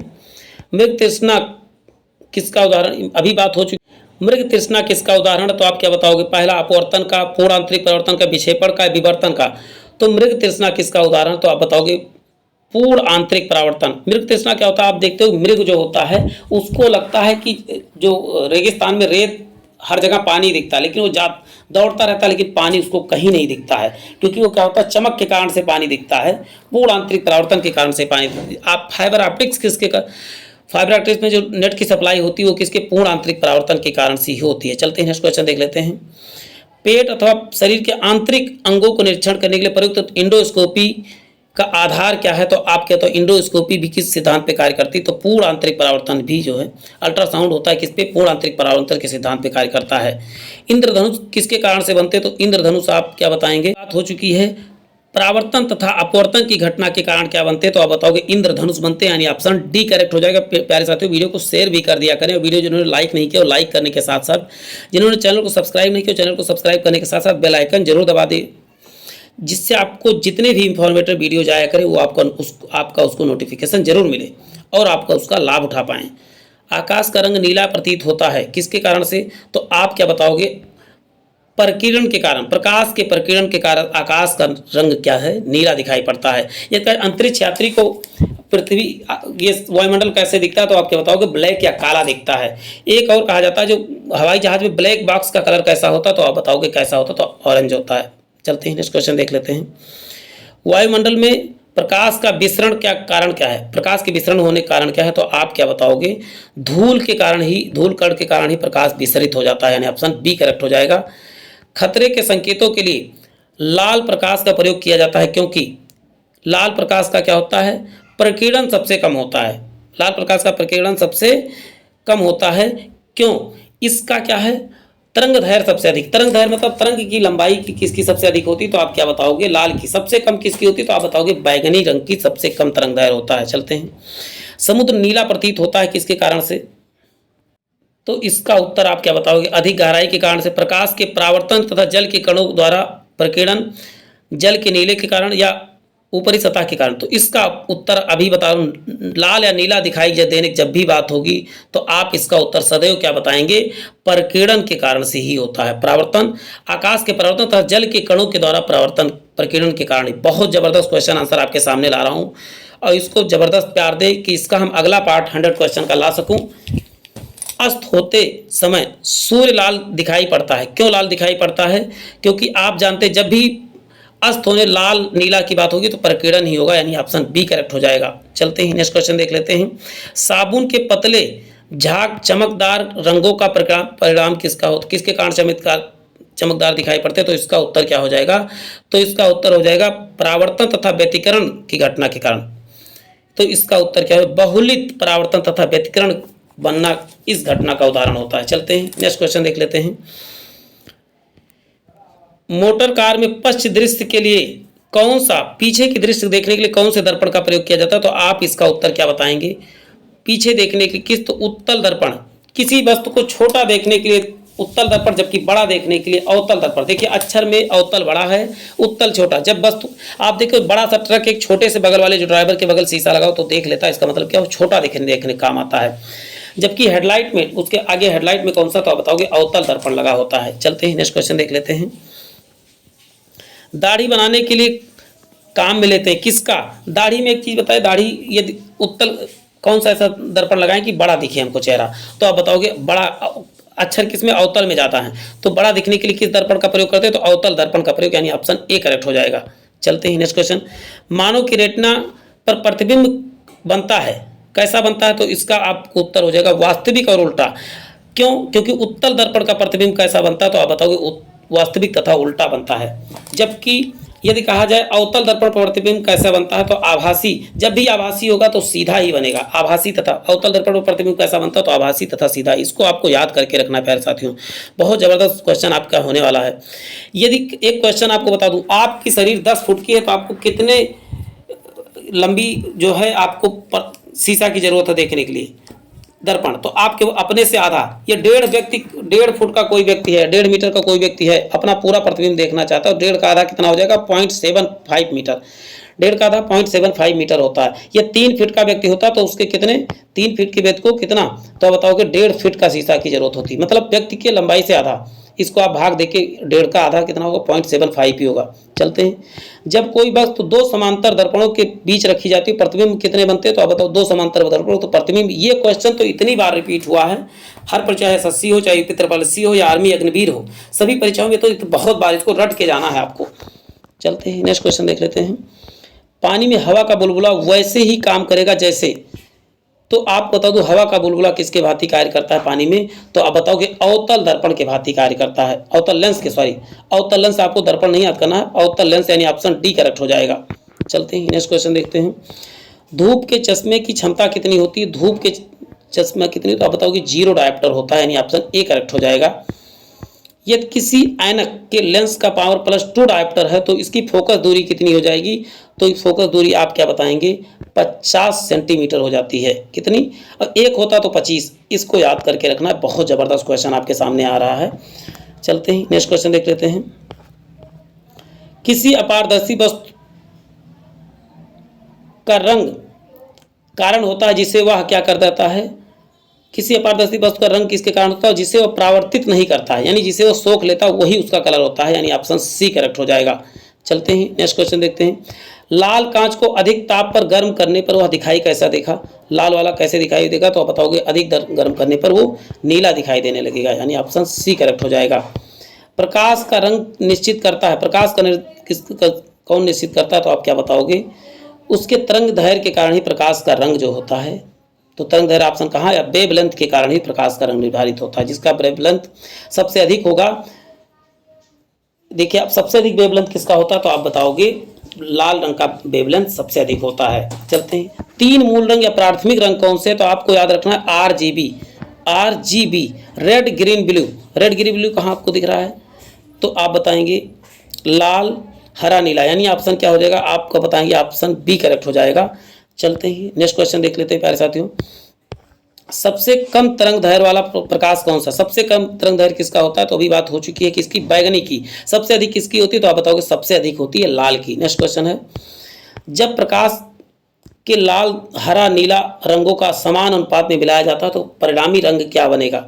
मृग तृष्णा किसका उदाहरण, अभी बात हो चुकी। मृग तृष्णा किसका उदाहरण, तो आप क्या बताओगे। पहला अपवर्तन का, पूर्ण आंतरिक परिवर्तन का, विक्षेपण का, विवर्तन का। तो मृग तृष्णा किसका उदाहरण, तो आप बताओगे पूर्ण आंतरिक परावर्तन। मृग तृष्णा क्या होता है, आप देखते हो मृग जो होता है उसको लगता है कि जो रेगिस्तान में रेत हर जगह पानी दिखता है, लेकिन वो दौड़ता रहता है लेकिन पानी उसको कहीं नहीं दिखता है, क्योंकि वो क्या होता है, चमक के कारण से पानी दिखता है, पूर्ण आंतरिक परावर्तन के कारण से पानी। आप फाइबर ऑप्टिक्स किसके का, फाइबर ऑप्टिक्स में जो नेट की सप्लाई होती है वो किसके, पूर्ण आंतरिक परावर्तन के कारण से ही होती है। चलते हैं नेक्स्ट क्वेश्चन देख लेते हैं। पेट अथवा शरीर के आंतरिक अंगों को निरीक्षण करने के लिए प्रयुक्त इंडोस्कोपी का आधार क्या है, तो आप कहते हो इंडोस्कोपी भी किस सिद्धांत पे कार्य करती है, तो पूर्ण आंतरिक परावर्तन भी जो है अल्ट्रासाउंड होता है किस पे, पूर्ण आंतरिक परावर्तन के सिद्धांत पे कार्य करता है। इंद्रधनुष किसके कारण से बनते, तो इंद्रधनुष आप क्या बताएंगे, बात हो चुकी है। परावर्तन तथा अपवर्तन की घटना के कारण क्या बनते हैं, तो आप बताओगे इंद्रधनुष बनते हैं, यानी ऑप्शन डी करेक्ट हो जाएगा। प्यारे साथियों, वीडियो को शेयर भी कर दिया करें, और वीडियो जिन्होंने लाइक नहीं किया वो लाइक करने के साथ साथ, जिन्होंने चैनल को सब्सक्राइब नहीं किया चैनल को सब्सक्राइब करने के साथ साथ बेल आइकन जरूर दबा दें, जिससे आपको जितने भी इंफॉर्मेटिव वीडियो जाया करें वो आपका उसको नोटिफिकेशन जरूर मिले और आपका उसका लाभ उठा पाएँ। आकाश का रंग नीला प्रतीत होता है किसके कारण से, तो आप क्या बताओगे, प्रकीर्णन के कारण, प्रकाश के प्रकीर्णन के कारण आकाश का रंग क्या है, नीला दिखाई पड़ता है। यदि अंतरिक्ष यात्री को पृथ्वी ये वायुमंडल कैसे दिखता है, तो आप क्या बताओगे, ब्लैक या काला दिखता है। एक और कहा जाता है जो हवाई जहाज में ब्लैक बॉक्स का कलर कैसा होता है, तो आप बताओगे कैसा होता है, तो ऑरेंज होता है। चलते हैं नेक्स्ट क्वेश्चन देख लेते हैं। वायुमंडल में प्रकाश का विसरण क्या कारण क्या है, प्रकाश के विसरण होने के कारण क्या है, तो आप क्या बताओगे, धूल के कारण ही, धूल कण के कारण ही प्रकाश विसरित हो जाता है, यानी ऑप्शन बी करेक्ट हो जाएगा। खतरे के संकेतों के लिए लाल प्रकाश का प्रयोग किया जाता है, क्योंकि लाल प्रकाश का क्या होता है, प्रकीर्णन सबसे कम होता है, लाल प्रकाश का प्रकीर्णन सबसे कम होता है। क्यों, इसका क्या है, तरंग दैर्घ्य सबसे अधिक, तरंग दैर्घ्य मतलब तरंग की लंबाई की किसकी सबसे अधिक होती है, तो आप क्या बताओगे, लाल की। सबसे कम किसकी होती है, तो आप बताओगे बैगनी रंग की सबसे कम तरंग दैर्घ्य होता है। चलते हैं। समुद्र नीला प्रतीत होता है किसके कारण से, तो इसका उत्तर आप क्या बताओगे, अधिक गहराई के कारण से, प्रकाश के परावर्तन तथा जल के कणों द्वारा प्रकीर्णन, जल के नीले के कारण या ऊपरी सतह के कारण। तो इसका उत्तर अभी बता रहा हूँ, लाल या नीला दिखाई देने जब भी बात होगी तो आप इसका उत्तर सदैव क्या बताएंगे, प्रकीर्णन के कारण से ही होता है। परावर्तन, आकाश के परावर्तन तथा जल के कणों के द्वारा परावर्तन प्रकीर्णन के कारण। बहुत जबरदस्त क्वेश्चन आंसर आपके सामने ला रहा हूँ, और इसको जबरदस्त प्यार दे कि इसका हम अगला पार्ट 100 क्वेश्चन का ला सकूँ। अस्त होते समय सूर्य लाल दिखाई पड़ता है, क्यों लाल दिखाई पड़ता है, क्योंकि आप जानते जब भी अस्त होने लाल नीला की बात होगी तो प्रकीर्णन ही होगा, यानी ऑप्शन बी करेक्ट हो जाएगा। चलते हैं नेक्स्ट क्वेश्चन देख लेते हैं। साबुन के पतले झाग चमकदार रंगों का परिणाम किसका हो, किसके कारण चमकदार दिखाई पड़ते हैं, तो इसका उत्तर क्या हो जाएगा, तो इसका उत्तर हो जाएगा परावर्तन तथा व्यतिकरण की घटना के कारण। तो इसका उत्तर क्या है, बहुलित परावर्तन तथा व्यतिकरण बनना इस घटना का उदाहरण होता है। चलते हैं नेक्स्ट क्वेश्चन देख लेते हैं। मोटर कार में पश्च दृश्य के लिए कौन सा, पीछे की दृश्य देखने के लिए कौन से दर्पण का प्रयोग किया जाता है, तो आप इसका उत्तर क्या बताएंगे, पीछे देखने के किस, तो उत्तल दर्पण। किसी वस्तु को छोटा देखने के लिए उत्तल दर्पण, जबकि बड़ा देखने के लिए अवतल दर्पण। देखिए अक्षर में अवतल बड़ा है, उत्तल छोटा। जब वस्तु आप देखो बड़ा सा ट्रक एक छोटे से बगल वाले जो ड्राइवर के बगल शीशा लगाओ तो देख लेता है, इसका मतलब क्या, वो छोटा देखने काम आता है। जबकि हेडलाइट में, उसके आगे हेडलाइट में कौन सा, तो आप बताओगे अवतल दर्पण लगा होता है। चलते हैं नेक्स्ट क्वेश्चन देख लेते हैं। दाढ़ी बनाने के लिए काम में लेते हैं किसका, दाढ़ी में एक चीज बताए, दाढ़ी यदि उत्तल कौन सा ऐसा दर्पण लगाएं कि बड़ा दिखे हमको चेहरा, तो आप बताओगे बड़ा अक्षर किसमें, अवतल में जाता है, तो बड़ा दिखने के लिए किस दर्पण का प्रयोग करते हैं, तो अवतल दर्पण का प्रयोग, यानी ऑप्शन ए करेक्ट हो जाएगा। चलते हैं नेक्स्ट क्वेश्चन। मानव की रेटिना पर प्रतिबिंब बनता है, कैसा बनता है, तो इसका आपको उत्तर हो जाएगा वास्तविक और उल्टा। क्यों, क्योंकि उत्तल दर्पण का प्रतिबिंब कैसा बनता है, तो आप बताओगे वास्तविक तथा उल्टा बनता है। जबकि यदि कहा जाए अवतल दर्पण प्रतिबिंब कैसा बनता है, तो आभासी, जब भी आभासी होगा तो सीधा ही बनेगा, आभासी तथा। अवतल दर्पण प्रतिबिंब कैसा बनता है, तो आभासी तथा सीधा। इसको आपको याद करके रखना है प्यारे साथियों, बहुत जबरदस्त क्वेश्चन आपका होने वाला है। यदि एक क्वेश्चन आपको बता दूं, आपकी शरीर 10 फुट की है तो आपको कितने लंबी जो है आपको शीशा की जरूरत है देखने के लिए, दर्पण, तो आपके अपने से आधा, ये 1.5 फुट का कोई व्यक्ति है, 1.5 मीटर का कोई व्यक्ति है, अपना पूरा प्रतिबिंब देखना चाहता है, 1.5 का आधा कितना हो जाएगा 0.75 मीटर, 1.5 का आधा 0.75 मीटर होता है। ये 3 फीट का व्यक्ति होता है तो उसके कितने, 3 फीट के व्यक्ति को कितना, तो आप बताओगे 1.5 फीट का शीशा की जरूरत होती है, मतलब व्यक्ति की लंबाई से आधा, इसको आप भाग देके 1.5 का आधा कितना होगा 0.75 ही होगा। चलते हैं, जब कोई वस्तु दो समांतर दर्पणों के बीच रखी जाती है प्रतिबिंब कितने बनते हैं, तो आप बताओ दो समांतर दर्पणों तो प्रतिबिंब, ये क्वेश्चन तो इतनी बार रिपीट हुआ है हर पर, चाहे एसएससी हो, चाहे यूपी ट्रिपल एससी हो, या आर्मी अग्निवीर हो, सभी परीक्षाओं में तो बहुत बार इसको रट के जाना है आपको। चलते हैं नेक्स्ट क्वेश्चन देख लेते हैं। पानी में हवा का बुलबुला वैसे ही काम करेगा जैसे, तो आप बता दो हवा का बुलबुला किसके भांति कार्य करता है पानी में, तो आप बताओगे अवतल दर्पण के भांति कार्य करता है, अवतल लेंस के, सॉरी अवतल लेंस, आपको दर्पण नहीं याद करना है, अवतल लेंस, यानी ऑप्शन डी करेक्ट हो जाएगा। चलते हैं नेक्स्ट क्वेश्चन देखते हैं। धूप के चश्मे की क्षमता कितनी होती है, धूप के चश्मा कितनी, तो आप बताओगे 0 डायोप्टर होता है, यानी ऑप्शन ए करेक्ट हो जाएगा। यदि किसी ऐनक के लेंस का पावर +2 डायोप्टर है तो इसकी फोकस दूरी कितनी हो जाएगी, तो फोकस दूरी आप क्या बताएंगे 50 सेंटीमीटर हो जाती है, कितनी, और एक होता तो 25, इसको याद करके रखना है, बहुत ज़बरदस्त क्वेश्चन आपके सामने आ रहा है। चलते हैं नेक्स्ट क्वेश्चन देख लेते हैं। किसी अपारदर्शी वस्तु का रंग कारण होता है जिसे वह क्या कर देता है, किसी अपारदर्शी वस्तु का रंग किसके कारण होता है, जिसे वह परावर्तित नहीं करता है, यानी जिसे वह सोख लेता है वही उसका कलर होता है, यानी ऑप्शन सी करेक्ट हो जाएगा। चलते हैं नेक्स्ट क्वेश्चन देखते हैं। लाल कांच को अधिक ताप पर गर्म करने पर वह दिखाई कैसा देखा, लाल वाला कैसे दिखाई देगा, तो आप बताओगे अधिक गर्म करने पर वो नीला दिखाई देने लगेगा, यानी ऑप्शन सी करेक्ट हो जाएगा। प्रकाश का रंग निश्चित करता है, प्रकाश का कौन निश्चित करता है, तो आप क्या बताओगे, उसके तरंग दैर्घ्य के कारण ही प्रकाश का रंग जो होता है, तो तरंग दैर्घ्य ऑप्शन कहाँ, या वेवलेंथ के कारण ही प्रकाश का रंग निर्धारित होता है, जिसका वेवलेंथ सबसे अधिक होगा। देखिए आप सबसे अधिक वेवलेंथ किसका होता है, तो आप बताओगे लाल रंग का वेवलेंथ सबसे अधिक होता है। चलते हैं, 3 मूल रंग या प्राथमिक रंग कौन से, तो आपको याद रखना है RGB, red green blue, red green blue कहाँ आपको दिख रहा है, तो आप बताएंगे लाल हरा नीला, यानी ऑप्शन क्या हो जाएगा, आपको बताएंगे ऑप्शन बी करेक्ट हो जाएगा। चलते हैं नेक्स्ट क्वेश्चन देख लेते हैं प्यारे साथियों। सबसे कम तरंग दैर्घ्य वाला प्रकाश कौन सा, सबसे कम तरंग दैर्घ्य किसका होता है, तो अभी बात हो चुकी है किसकी, बैगनी की। सबसे अधिक किसकी होती है, तो आप बताओगे सबसे अधिक होती है लाल की। नेक्स्ट क्वेश्चन है, जब प्रकाश के लाल हरा नीला रंगों का समान अनुपात में मिलाया जाता है तो परिणामी रंग क्या बनेगा,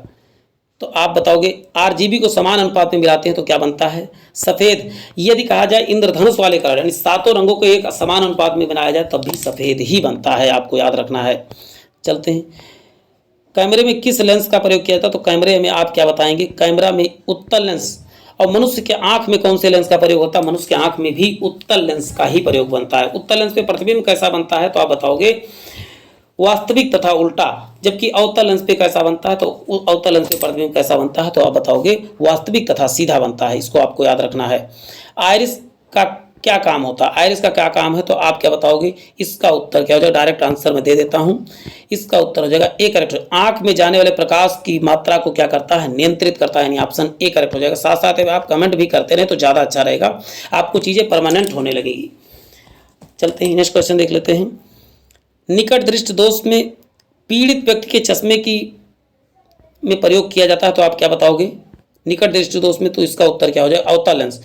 तो आप बताओगे RGB को समान अनुपात में मिलाते हैं तो क्या बनता है, सफ़ेद। यदि कहा जाए इंद्रधनुष वाले कलर, यानी सातों रंगों को एक समान अनुपात में बनाया जाए तब भी सफ़ेद ही बनता है, आपको याद रखना है। चलते हैं, कैमरे में किस लेंस का प्रयोग किया जाता है, तो कैमरे में आप क्या बताएंगे, कैमरा में उत्तल लेंस। और मनुष्य के आंख में कौन से लेंस का प्रयोग होता है, मनुष्य के आंख में भी उत्तल लेंस का ही प्रयोग बनता है। उत्तल लेंस पे प्रतिबिंब कैसा बनता है, तो आप बताओगे वास्तविक तथा उल्टा, जबकि अवतल लेंस पे कैसा बनता है, तो अवतल लेंस पे प्रतिबिंब कैसा बनता है, तो आप बताओगे वास्तविक तथा सीधा बनता है, इसको आपको याद रखना है। आइरिस का क्या काम होता है, आइरिस का क्या काम है, तो आप क्या बताओगे, इसका उत्तर क्या हो जाएगा, डायरेक्ट आंसर मैं दे देता हूं, इसका उत्तर हो जाएगा ए करेक्ट। आंख में जाने वाले प्रकाश की मात्रा को क्या करता है, नियंत्रित करता है, यानी ऑप्शन ए करेक्ट हो जाएगा। साथ साथ आप कमेंट भी करते रहे तो ज़्यादा अच्छा रहेगा, आपको चीज़ें परमानेंट होने लगेगी। चलते हैं नेक्स्ट क्वेश्चन देख लेते हैं। निकट दृष्टि दोष में पीड़ित व्यक्ति के चश्मे की में प्रयोग किया जाता है, तो आप क्या बताओगे, निकट दृष्टि दोष में, तो इसका उत्तर क्या हो जाएगा, अवतल लेंस।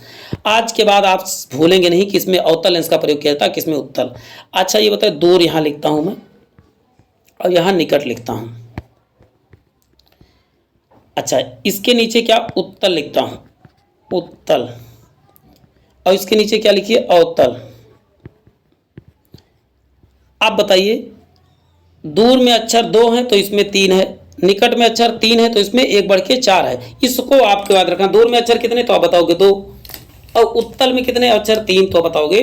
आज के बाद आप भूलेंगे नहीं कि इसमें अवतल लेंस का प्रयोग किया जाता है, किसमें उत्तल। अच्छा ये बताए, दूर यहाँ लिखता हूं मैं और यहाँ निकट लिखता हूं। अच्छा इसके नीचे क्या उत्तल लिखता हूं, उत्तल, और इसके नीचे क्या लिखिए, अवतल। आप बताइए, दूर में अक्षर 2 है तो इसमें 3 है, निकट में अक्षर 3 है तो इसमें 1 बढ़ के 4 है, इसको आपको याद रखना। दूर में अक्षर कितने, तो आप बताओगे 2, और उत्तल में कितने अक्षर 3, तो बताओगे,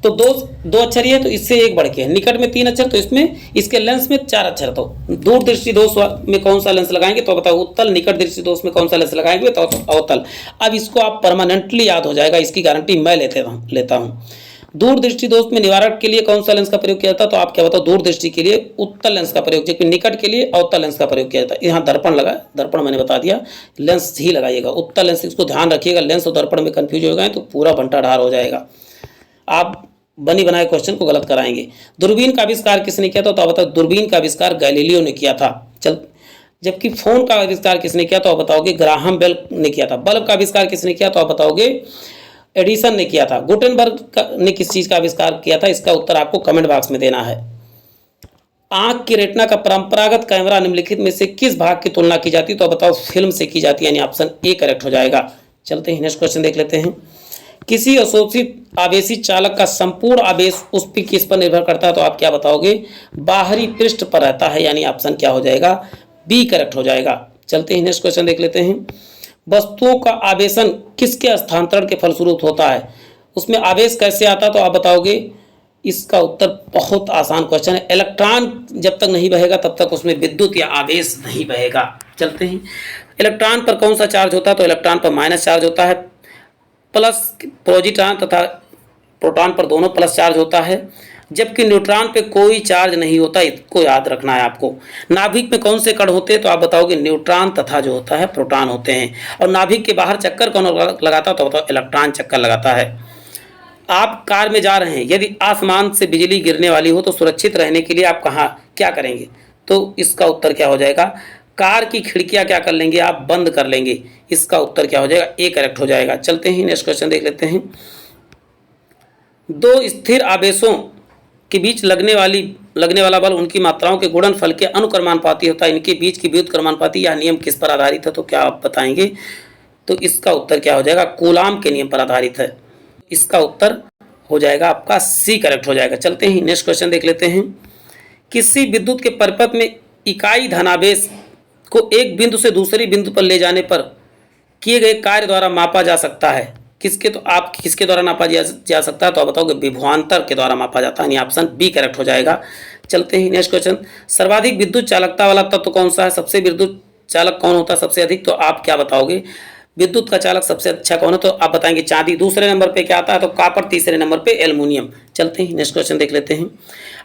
तो दो अक्षर ही है तो इससे 1 बढ़ के, निकट में 3 अक्षर तो इसमें, इसके लेंस में 4 अक्षर, तो दूर दृष्टि दोष में कौन सा लेंस लगाएंगे, तो बताओ उत्तल। निकट दृष्टि दोष में कौन सा लेंस लगाएंगे, तो अवतल। अब इसको आप परमानेंटली याद हो जाएगा, इसकी गारंटी मैं लेता हूँ। दूर दृष्टि दोष में निवारक के लिए कौन सा लेंस का प्रयोग किया जाता है, तो आप क्या बताओ, दूर दृष्टि के लिए उत्तल लेंस का प्रयोग, जबकि निकट के लिए अवतल लेंस का प्रयोग किया जाता है। यहाँ दर्पण लगा, दर्पण मैंने बता दिया, लेंस ही लगाइएगा, उत्तल लेंस, इसको ध्यान रखिएगा, लेंस और दर्पण में कंफ्यूज हो गए तो पूरा बंटाढार हो जाएगा। आप बनी बनाए क्वेश्चन को गलत कराएंगे। दूरबीन का आविष्कार किसने किया था, तो आप बताओ दूरबीन का आविष्कार गैलीलियो ने किया था। जबकि फोन का आविष्कार किसने किया, तो आप बताओगे ग्राहम बेल ने किया था। बल्ब का आविष्कार किसने किया, तो आप बताओगे एडिसन ने किया था। गुटेनबर्ग ने किस चीज़ का आविष्कार किया था, इसका उत्तर आपको कमेंट बॉक्स में देना है। आंख की रेटिना का परंपरागत कैमरा निम्नलिखित में से किस भाग की तुलना की जाती है, तो बताओ फिल्म से की जाती है, यानी ऑप्शन ए करेक्ट हो जाएगा। चलते हैं नेक्स्ट क्वेश्चन देख लेते हैं। किसी अशोषित आवेशी चालक का संपूर्ण आवेश उस पर किस पर निर्भर करता है, तो आप क्या बताओगे बाहरी पृष्ठ पर रहता है, यानी ऑप्शन क्या हो जाएगा बी करेक्ट हो जाएगा। चलते हैं नेक्स्ट क्वेश्चन देख लेते हैं। वस्तुओं का आवेशन किसके हस्तांतरण के फलस्वरूप होता है, उसमें आवेश कैसे आता है, तो आप बताओगे इसका उत्तर बहुत आसान क्वेश्चन है, इलेक्ट्रॉन जब तक नहीं बहेगा तब तक उसमें विद्युत या आवेश नहीं बहेगा। चलते हैं, इलेक्ट्रॉन पर कौन सा चार्ज होता है, तो इलेक्ट्रॉन पर माइनस चार्ज होता है, प्लस पॉजिट्रॉन तथा प्रोटॉन पर दोनों प्लस चार्ज होता है, जबकि न्यूट्रॉन पे कोई चार्ज नहीं होता। इसको याद रखना है आपको। नाभिक में कौन से कण होते हैं, तो आप बताओगे न्यूट्रॉन तथा जो होता है प्रोटॉन होते हैं। और नाभिक के बाहर चक्कर कौन लगाता है, तो बताओ इलेक्ट्रॉन चक्कर लगाता है। आप कार में जा रहे हैं, यदि आसमान से बिजली गिरने वाली हो तो सुरक्षित रहने के लिए आप कहाँ क्या करेंगे, तो इसका उत्तर क्या हो जाएगा कार की खिड़कियां क्या कर लेंगे आप बंद कर लेंगे। इसका उत्तर क्या हो जाएगा ए करेक्ट हो जाएगा। चलते हैं नेक्स्ट क्वेश्चन देख लेते हैं। दो स्थिर आवेशों के बीच लगने वाला बल उनकी मात्राओं के गुणनफल के अनुक्रमानुपाती होता है। इनके बीच की व्युत्क्रमानुपाती यह नियम किस पर आधारित है, तो क्या आप बताएंगे, तो इसका उत्तर क्या हो जाएगा कूलाम के नियम पर आधारित है। इसका उत्तर हो जाएगा आपका सी करेक्ट हो जाएगा। चलते हैं नेक्स्ट क्वेश्चन देख लेते हैं। किसी विद्युत के परिपथ में इकाई धनावेश को एक बिंदु से दूसरी बिंदु पर ले जाने पर किए गए कार्य द्वारा मापा जा सकता है। किसके द्वारा नापा जा सकता है, तो आप बताओगे विभवांतर के द्वारा मापा जाता है, यानी ऑप्शन बी करेक्ट हो जाएगा। चलते हैं नेक्स्ट क्वेश्चन। सर्वाधिक विद्युत चालकता वाला तत्व कौन सा है, सबसे विद्युत चालक कौन होता है सबसे अधिक, तो आप क्या बताओगे विद्युत का चालक सबसे अच्छा कौन है, तो आप बताएंगे चांदी। दूसरे नंबर पे क्या आता है, तो कॉपर। तीसरे नंबर पे एल्युमिनियम। चलते हैं नेक्स्ट क्वेश्चन देख लेते हैं।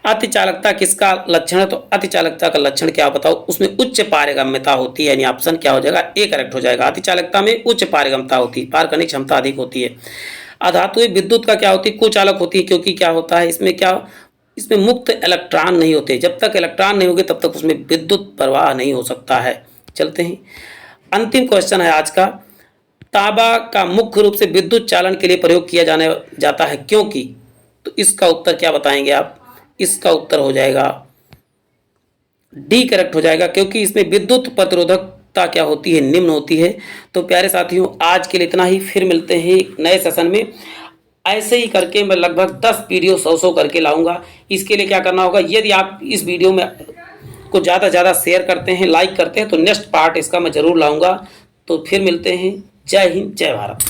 अति चालकता किसका लक्षण है, तो अति चालकता का लक्षण क्या बताओ, उसमें उच्च पारगम्यता होती है, यानी ऑप्शन क्या हो जाएगा ए करेक्ट हो जाएगा। अति चालकता में उच्च पारगम्यता होती है, पार करने की क्षमता अधिक होती है। अधातुएं विद्युत का क्या होती है कुचालक होती है, क्योंकि क्या होता है इसमें मुक्त इलेक्ट्रॉन नहीं होते। जब तक इलेक्ट्रॉन नहीं होंगे तब तक उसमें विद्युत प्रवाह नहीं हो सकता है। चलते हैं अंतिम क्वेश्चन है आज का। तांबा का मुख्य रूप से विद्युत चालन के लिए प्रयोग किया जाता है क्योंकि, तो इसका उत्तर क्या बताएंगे आप, इसका उत्तर हो जाएगा डी करेक्ट हो जाएगा, क्योंकि इसमें विद्युत प्रतिरोधकता क्या होती है निम्न होती है। तो प्यारे साथियों आज के लिए इतना ही, फिर मिलते हैं एक नए सेशन में। ऐसे ही करके मैं लगभग 10 वीडियो 100 करके लाऊंगा। इसके लिए क्या करना होगा, यदि आप इस वीडियो में को ज़्यादा से ज़्यादा शेयर करते हैं लाइक करते हैं तो नेक्स्ट पार्ट इसका मैं ज़रूर लाऊंगा। तो फिर मिलते हैं। जय हिंद जय भारत।